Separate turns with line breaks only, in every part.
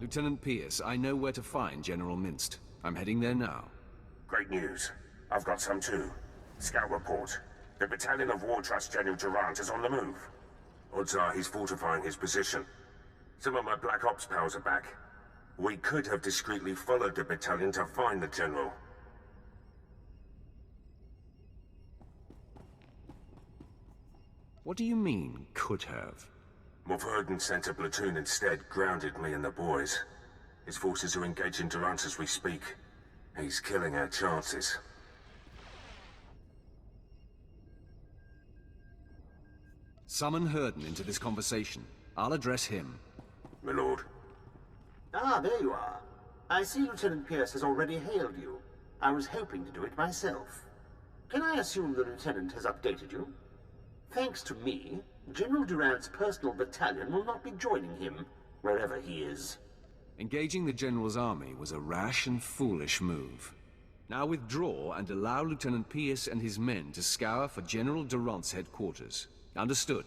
Lieutenant Pierce, I know where to find General Minst. I'm heading there now.
Great news. I've got some too. Scout report. The battalion of War Trust General Durant is on the move. Odds are he's fortifying his position. Some of my Black Ops pals are back. We could have discreetly followed the battalion to find the General.
What do you mean, could have?
Mulverden sent a platoon instead, grounded me and the boys. His forces are engaging Durant as we speak. He's killing our chances.
Summon Herden into this conversation. I'll address him.
My lord.
Ah, there you are. I see Lieutenant Pierce has already hailed you. I was hoping to do it myself. Can I assume the Lieutenant has updated you? Thanks to me, General Durant's personal battalion will not be joining him, wherever he is.
Engaging the General's army was a rash and foolish move. Now withdraw and allow Lieutenant Pierce and his men to scour for General Durant's headquarters. Understood?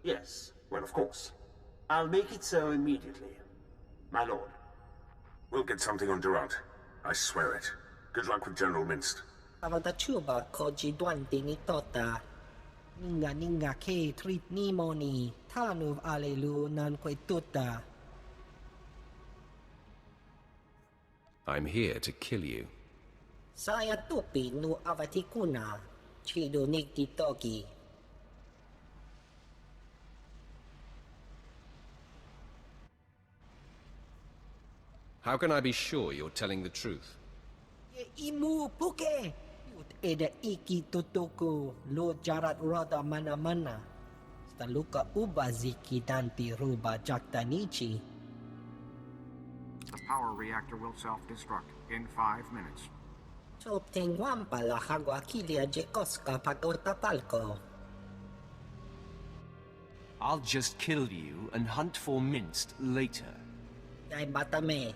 Yes, well, of course. I'll make it so immediately. My lord.
We'll get something on Durant. I swear it. Good luck with General Minst.
Avadachuba koji duante ni tota. Ninga ke trip ni moni. Tanuv alelu nan kwe tuta.
I'm here to kill you.
Saya tupi nu avatikuna. Chido nikti toki.
How can I be sure you're telling the truth?
Imu puke. Eda iki tutuku lo jarat roda mana-mana. Staluka uba ziki danti ruba jaktanichi.
The power reactor will self-destruct in 5 minutes.
Choptengwam pala hagwakilia jekoska pagotapalko.
I'll just kill you and hunt for Minst later.
Yay batame.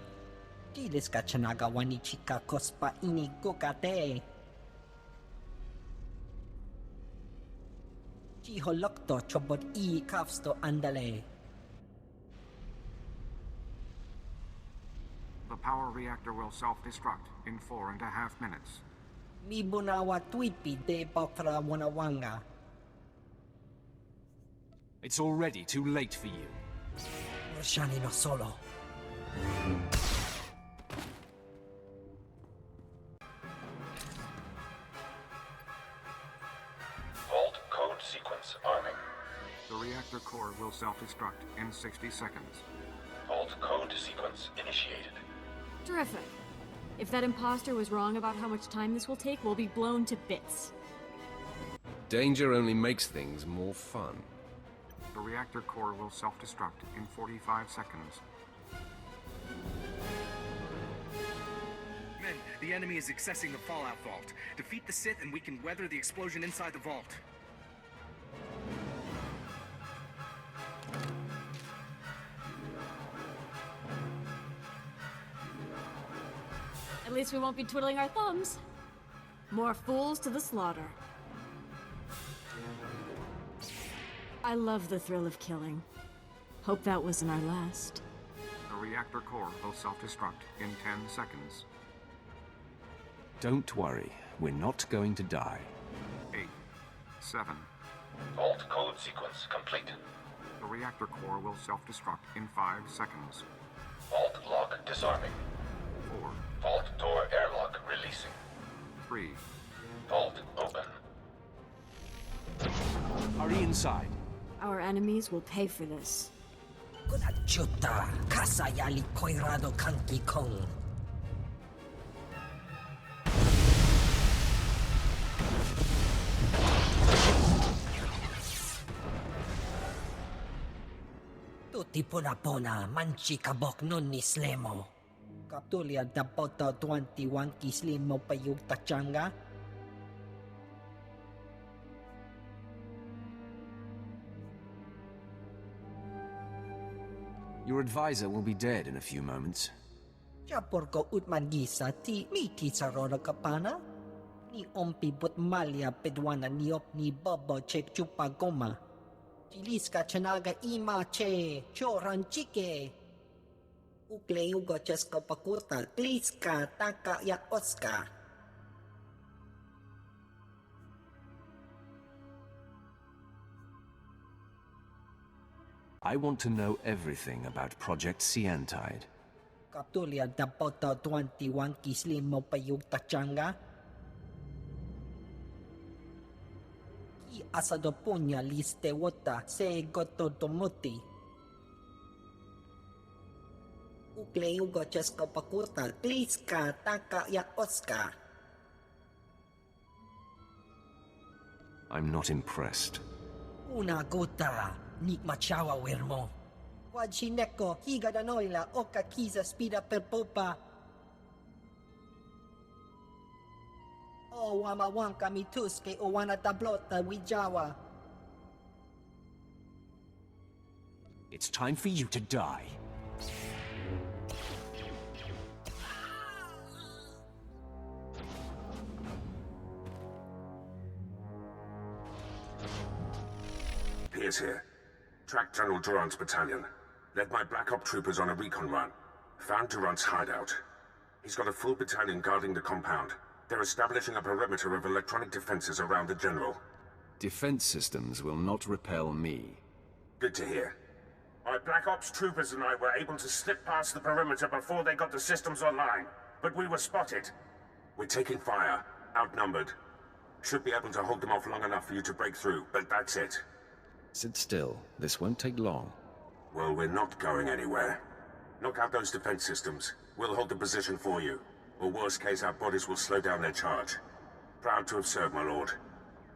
Dilis ka chanagawani chika kospa ini kukate. Chiholokto chobot I kafsto andale.
The power reactor will self-destruct in 4.5 minutes.
Mi bunawa tuipi de bakra wanawanga.
It's already too late for you.
Rashani no solo.
Vault code sequence arming.
The reactor core will self-destruct in 60 seconds.
Vault code sequence initiated.
Terrific. If that imposter was wrong about how much time this will take, we'll be blown to bits.
Danger only makes things more fun.
The reactor core will self-destruct in 45 seconds.
Men, the enemy is accessing the Fallout Vault. Defeat the Sith and we can weather the explosion inside the vault.
At least we won't be twiddling our thumbs. More fools to the slaughter. I love the thrill of killing. Hope that wasn't our last.
The reactor core will self-destruct in 10 seconds.
Don't worry, we're not going to die.
8, 7.
Vault code sequence complete.
The reactor core will self-destruct in 5 seconds.
Vault lock disarming.
4,
Vault door airlock releasing.
3,
Vault open.
Hurry inside.
Our enemies will pay for this.
Kunachuta kasayali koirado kanki kong. Tutti pona manchi kabok nun ni slemo. Kaptulia dapota 21 kislin mo payug tachanga.
Your advisor will be dead in a few moments.
Japor ko utman gisa ti miti sa rona kapana. Ni ompi but malya pedwana niop ni bobo chek chupa goma. Chilis ka chanaga ima che choran chike. Ukleugo Chesko Pakurtal, Kliska, Taka Jak Oscar.
I want to know everything about Project Sientide.
Kaptulia Dapota 21 Kislin mo payug tachanga. Ki asado punya liste wota se goto tomuti. Ukleugo Chesko Pakurtal, Kliska, Taka Jak Oscar.
I'm not impressed.
Una gota, nik machawa wermo. Wajineko, higa da noila, oka kiza spida per popa. O wama wanka mituske o wana tablota wijawa.
It's time for you to die.
Pierce here. Tracked General Durant's battalion. Led my Black Op troopers on a recon run. Found Durant's hideout. He's got a full battalion guarding the compound. They're establishing a perimeter of electronic defenses around the General.
Defense systems will not repel me.
Good to hear. My Black Ops troopers and I were able to slip past the perimeter before they got the systems online. But we were spotted. We're taking fire. Outnumbered. Should be able to hold them off long enough for you to break through, but that's it.
Sit still. This won't take long.
Well, we're not going anywhere. Knock out those defense systems. We'll hold the position for you. Or worst case, our bodies will slow down their charge. Proud to have served, my lord.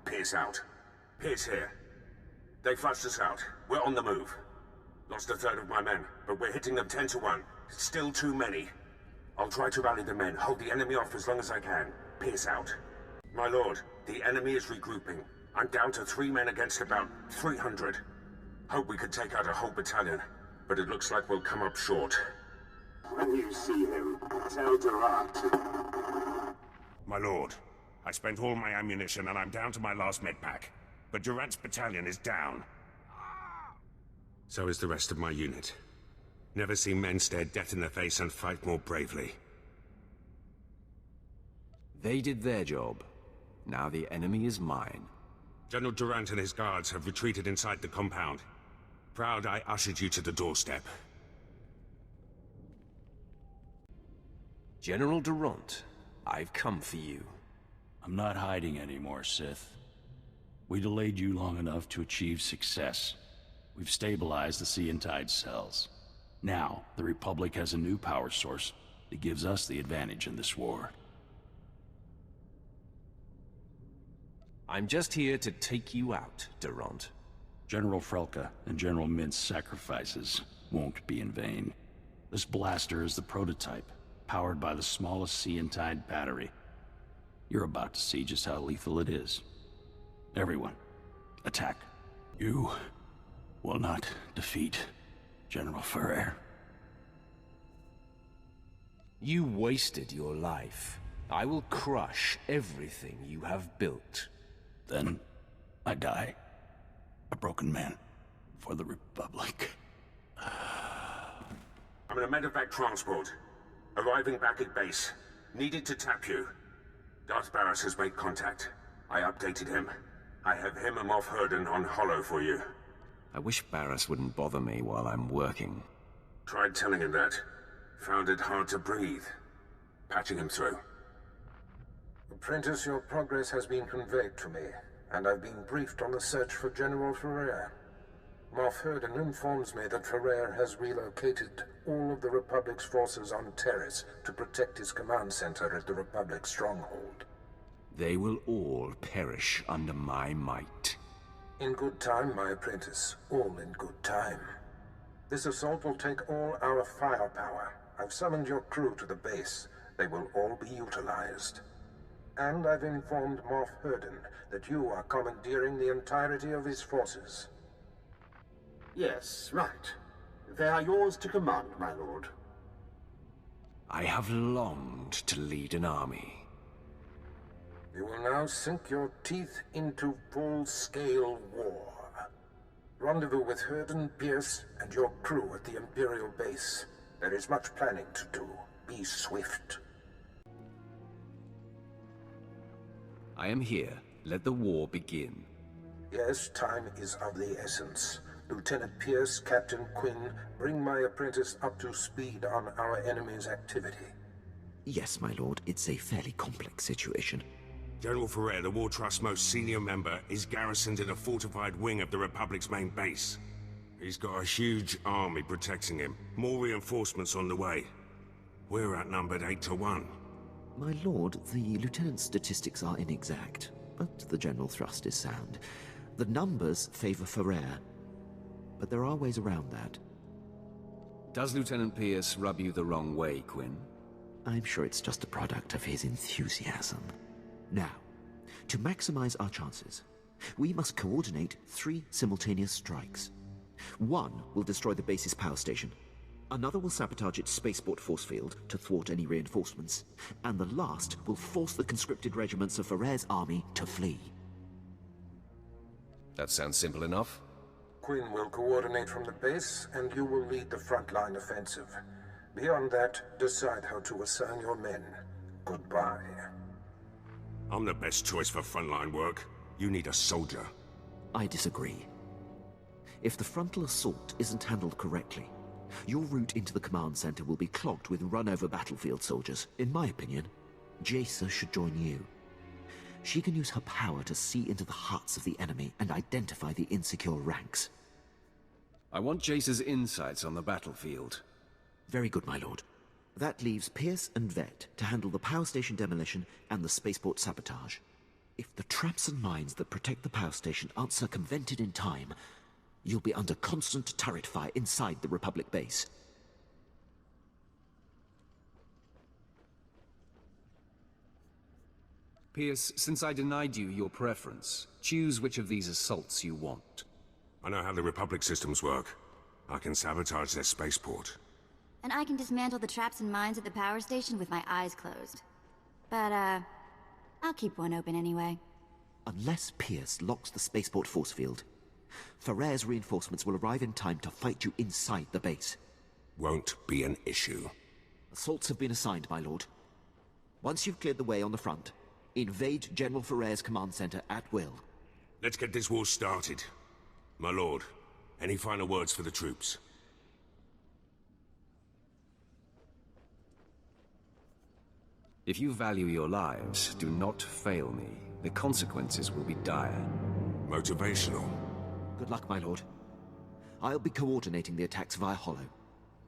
Pierce out. Pierce here. They flushed us out. We're on the move. Lost a third of my men, but we're hitting them 10 to 1. Still too many. I'll try to rally the men, hold the enemy off as long as I can. Pierce out. My lord, the enemy is regrouping. I'm down to 3 men against about 300. Hope we could take out a whole battalion, but it looks like we'll come up short.
When you see him, tell Durant.
My lord, I spent all my ammunition and I'm down to my last medpack. But Durant's battalion is down. So is the rest of my unit. Never seen men stare death in the face and fight more bravely.
They did their job. Now the enemy is mine.
General Durant and his guards have retreated inside the compound. Proud I ushered you to the doorstep.
General Durant, I've come for you.
I'm not hiding anymore, Sith. We delayed you long enough to achieve success. We've stabilized the Sientide cells. Now, the Republic has a new power source that gives us the advantage in this war.
I'm just here to take you out, Durant.
General Frelka and General Mint's sacrifices won't be in vain. This blaster is the prototype, powered by the smallest Sientide battery. You're about to see just how lethal it is. Everyone, attack. You will not defeat General Ferrer.
You wasted your life. I will crush everything you have built.
Then, I die. A broken man. For the Republic.
I'm in a medevac transport. Arriving back at base. Needed to tap you. Darth Barris has made contact. I updated him. I have him and Moff Herden on Hollow for you.
I wish Barris wouldn't bother me while I'm working.
Tried telling him that. Found it hard to breathe. Patching him through.
Apprentice, your progress has been conveyed to me, and I've been briefed on the search for General Ferrer. Moff Herden informs me that Ferrer has relocated all of the Republic's forces on Terrace to protect his command center at the Republic's stronghold.
They will all perish under my might.
In good time, my apprentice. All in good time. This assault will take all our firepower. I've summoned your crew to the base. They will all be utilized. And I've informed Moff Herden that you are commandeering the entirety of his forces.
Yes, right. They are yours to command, my lord.
I have longed to lead an army.
You will now sink your teeth into full-scale war. Rendezvous with Herden, Pierce, and your crew at the Imperial base. There is much planning to do. Be swift.
I am here. Let the war begin.
Yes, time is of the essence. Lieutenant Pierce, Captain Quinn, bring my apprentice up to speed on our enemy's activity.
Yes, my lord. It's a fairly complex situation.
General Ferrer, the War Trust's most senior member, is garrisoned in a fortified wing of the Republic's main base. He's got a huge army protecting him. More reinforcements on the way. We're outnumbered 8 to 1.
My lord, the lieutenant's statistics are inexact, but the general thrust is sound. The numbers favor Ferrer, but there are ways around that.
Does Lieutenant Pierce rub you the wrong way, Quinn?
I'm sure it's just a product of his enthusiasm. Now, to maximize our chances, we must coordinate 3 simultaneous strikes. One will destroy the base's power station. Another will sabotage its spaceport force field to thwart any reinforcements. And the last will force the conscripted regiments of Ferrer's army to flee.
That sounds simple enough.
Quinn will coordinate from the base, and you will lead the frontline offensive. Beyond that, decide how to assign your men. Goodbye.
I'm the best choice for frontline work. You need a soldier.
I disagree. If the frontal assault isn't handled correctly, your route into the command center will be clogged with run-over battlefield soldiers. In my opinion, Jaesa should join you. She can use her power to see into the hearts of the enemy and identify the insecure ranks.
I want Jace's insights on the battlefield.
Very good, my lord. That leaves Pierce and Vet to handle the power station demolition and the spaceport sabotage. If the traps and mines that protect the power station aren't circumvented in time, you'll be under constant turret fire inside the Republic base.
Pierce, since I denied you your preference, choose which of these assaults you want.
I know how the Republic systems work. I can sabotage their spaceport.
And I can dismantle the traps and mines at the power station with my eyes closed. But, I'll keep one open anyway.
Unless Pierce locks the spaceport force field, Ferrer's reinforcements will arrive in time to fight you inside the base.
Won't be an issue.
Assaults have been assigned, my lord. Once you've cleared the way on the front, invade General Ferrer's command center at will.
Let's get this war started. My lord, any final words for the troops?
If you value your lives, do not fail me. The consequences will be dire.
Motivational.
Good luck, my lord. I'll be coordinating the attacks via Hollow.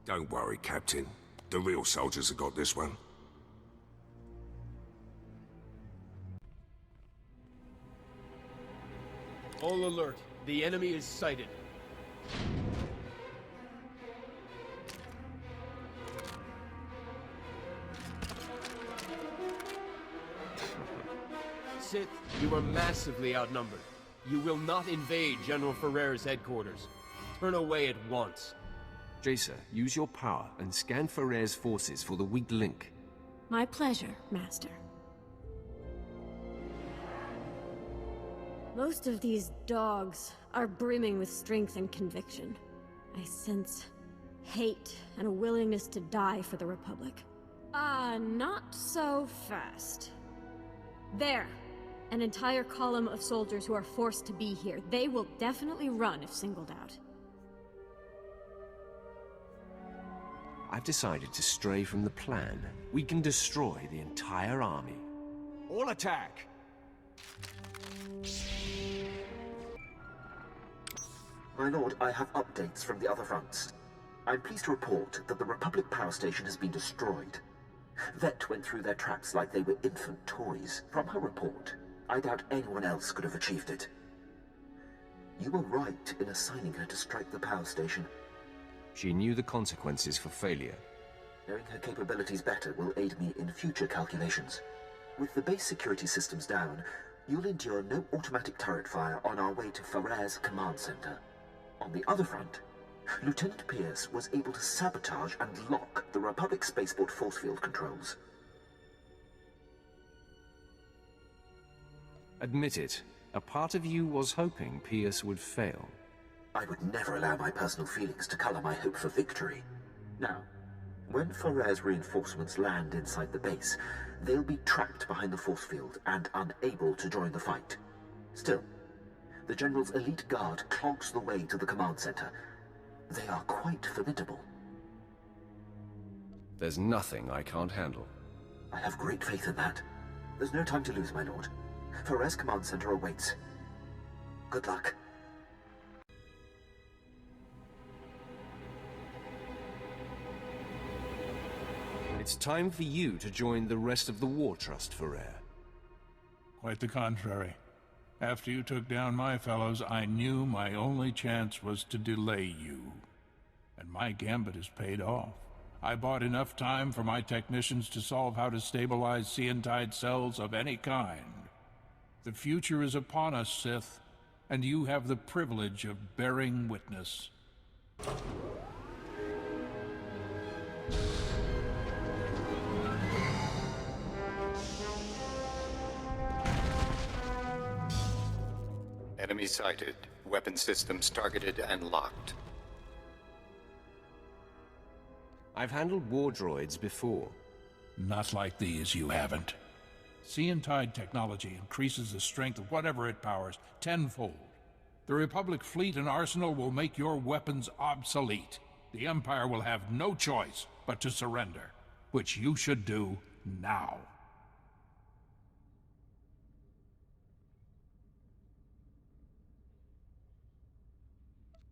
Don't worry, Captain. The real soldiers have got this one.
All alert. The enemy is sighted. Sith, you are massively outnumbered. You will not invade General Ferrer's headquarters. Turn away at once.
Jaesa, use your power and scan Ferrer's forces for the weak link.
My pleasure, Master. Most of these dogs are brimming with strength and conviction. I sense hate and a willingness to die for the Republic. Not so fast. There! An entire column of soldiers who are forced to be here. They will definitely run if singled out.
I've decided to stray from the plan. We can destroy the entire army.
All attack!
My lord, I have updates from the other fronts. I'm pleased to report that the Republic power station has been destroyed. Vet went through their traps like they were infant toys. From her report, I doubt anyone else could have achieved it. You were right in assigning her to strike the power station.
She knew the consequences for failure.
Knowing her capabilities better will aid me in future calculations. With the base security systems down, you'll endure no automatic turret fire on our way to Ferrer's command center. On the other front, Lieutenant Pierce was able to sabotage and lock the Republic spaceport force field controls.
Admit it, a part of you was hoping Pierce would fail.
I would never allow my personal feelings to color my hope for victory. Now, When Ferrer's reinforcements land inside the base, they'll be trapped behind the force field and unable to join the fight. Still, the General's elite guard clogs the way to the command center. They are quite formidable.
There's nothing I can't handle.
I have great faith in that. There's no time to lose, my lord. Ferrer's command center awaits. Good luck.
It's time for you to join the rest of the War Trust, Ferrer.
Quite the contrary. After you took down my fellows, I knew my only chance was to delay you. And my gambit has paid off. I bought enough time for my technicians to solve how to stabilize Seentide cells of any kind. The future is upon us, Sith, and you have the privilege of bearing witness.
Enemy sighted. Weapon systems targeted and locked.
I've handled war droids before.
Not like these, you haven't. Seentide technology increases the strength of whatever it powers tenfold. The Republic fleet and arsenal will make your weapons obsolete. The Empire will have no choice but to surrender, which you should do now.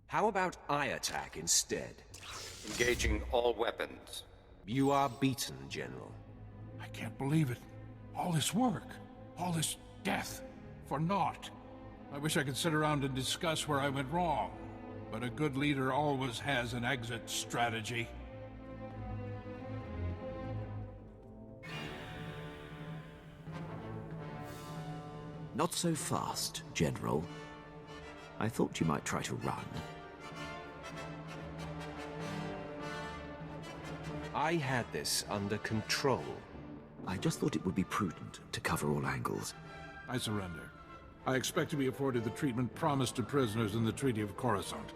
How about I attack instead?
Engaging all weapons.
You are beaten, General.
I can't believe it. All this work, all this death, for naught. I wish I could sit around and discuss where I went wrong, but a good leader always has an exit strategy.
Not so fast, General. I thought you might try to run.
I had this under control.
I just thought it would be prudent to cover all angles.
I surrender. I expect to be afforded the treatment promised to prisoners in the Treaty of Coruscant.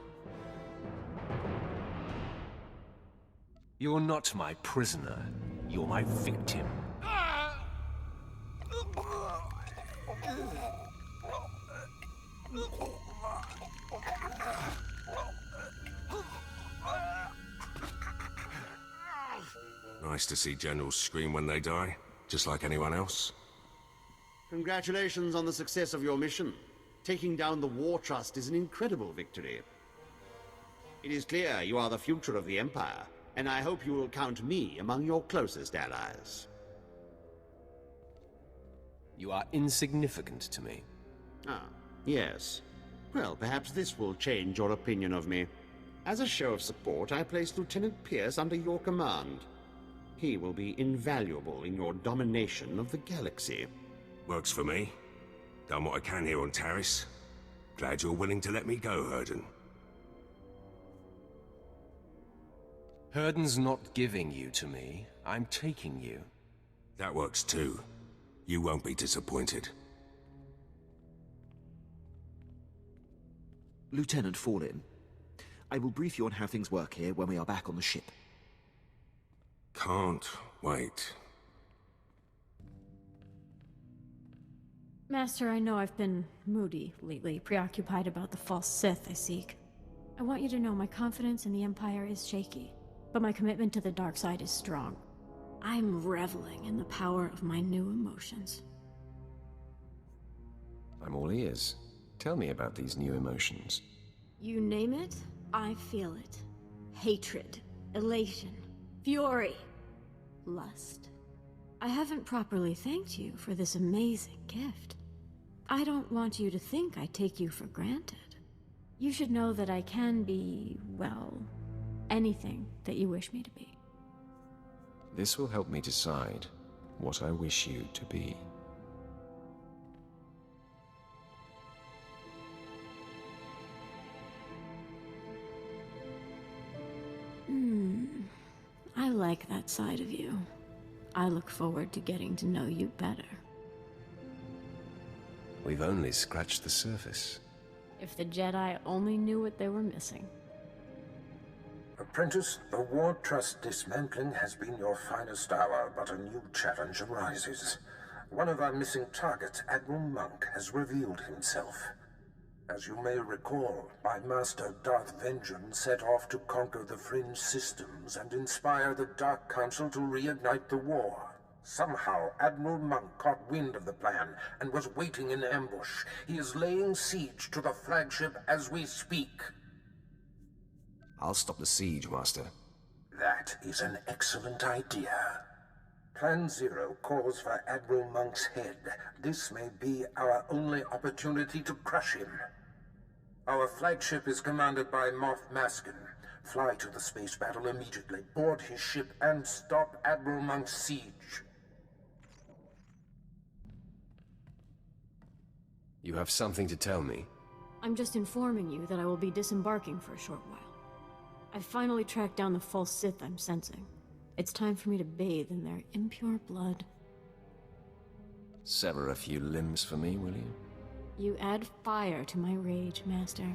You're not my prisoner. You're my victim.
Nice to see generals scream when they die, just like anyone else.
Congratulations on the success of your mission. Taking down the War Trust is an incredible victory. It is clear you are the future of the Empire, and I hope you will count me among your closest allies.
You are insignificant to me.
Ah, yes. Well, perhaps this will change your opinion of me. As a show of support, I place Lieutenant Pierce under your command. He will be invaluable in your domination of the galaxy.
Works for me. Done what I can here on Taris. Glad you're willing to let me go, Herden.
Herden's not giving you to me. I'm taking you.
That works too. You won't be disappointed.
Lieutenant Fallin, I will brief you on how things work here when we are back on the ship.
Can't wait.
Master, I know I've been moody lately, preoccupied about the false Sith I seek. I want you to know my confidence in the Empire is shaky, but my commitment to the dark side is strong. I'm reveling in the power of my new emotions.
I'm all ears. Tell me about these new emotions.
You name it, I feel it. Hatred, elation, fury, lust. I haven't properly thanked you for this amazing gift. I don't want you to think I take you for granted. You should know that I can be, well, anything that you wish me to be.
This will help me decide what I wish you to be.
I like that side of you. I look forward to getting to know you better.
We've only scratched the surface.
If the Jedi only knew what they were missing.
A Apprentice, the War Trust dismantling has been your finest hour, but a new challenge arises. One of our missing targets, Admiral Monk, has revealed himself. As you may recall, my master Darth Vengeance set off to conquer the Fringe systems and inspire the Dark Council to reignite the war. Somehow, Admiral Monk caught wind of the plan and was waiting in ambush. He is laying siege to the flagship as we speak.
I'll stop the siege, Master.
That is an excellent idea. Plan Zero calls for Admiral Monk's head. This may be our only opportunity to crush him. Our flagship is commanded by Moff Maskin. Fly to the space battle immediately, board his ship, and stop Admiral Monk's siege.
You have something to tell me?
I'm just informing you that I will be disembarking for a short while. I've finally tracked down the false Sith I'm sensing. It's time for me to bathe in their impure blood.
Sever a few limbs for me, will you?
You add fire to my rage, Master.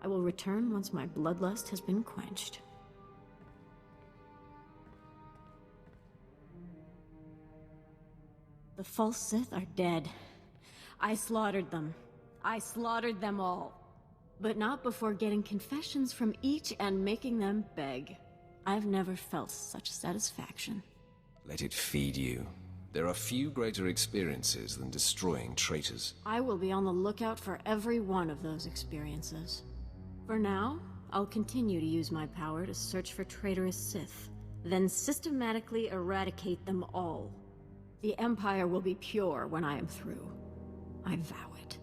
I will return once my bloodlust has been quenched. The false Sith are dead. I slaughtered them. I slaughtered them all. But not before getting confessions from each and making them beg. I've never felt such satisfaction.
Let it feed you. There are few greater experiences than destroying traitors.
I will be on the lookout for every one of those experiences. For now, I'll continue to use my power to search for traitorous Sith, then systematically eradicate them all. The Empire will be pure when I am through. I vow it.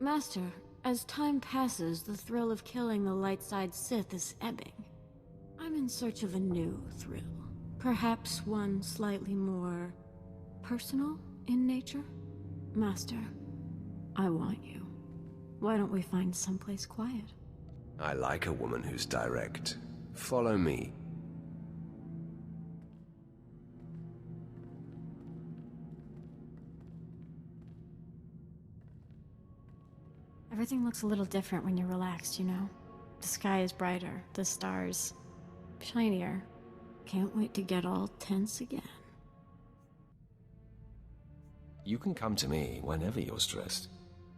Master, as time passes, the thrill of killing the light side Sith is ebbing. I'm in search of a new thrill. Perhaps one slightly more personal in nature? Master, I want you. Why don't we find someplace quiet?
I like a woman who's direct. Follow me.
Everything looks a little different when you're relaxed, you know? The sky is brighter, the stars shinier. Can't wait to get all tense again.
You can come to me whenever you're stressed.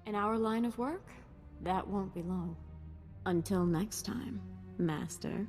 In our line of work, that won't be long. Until next time, Master.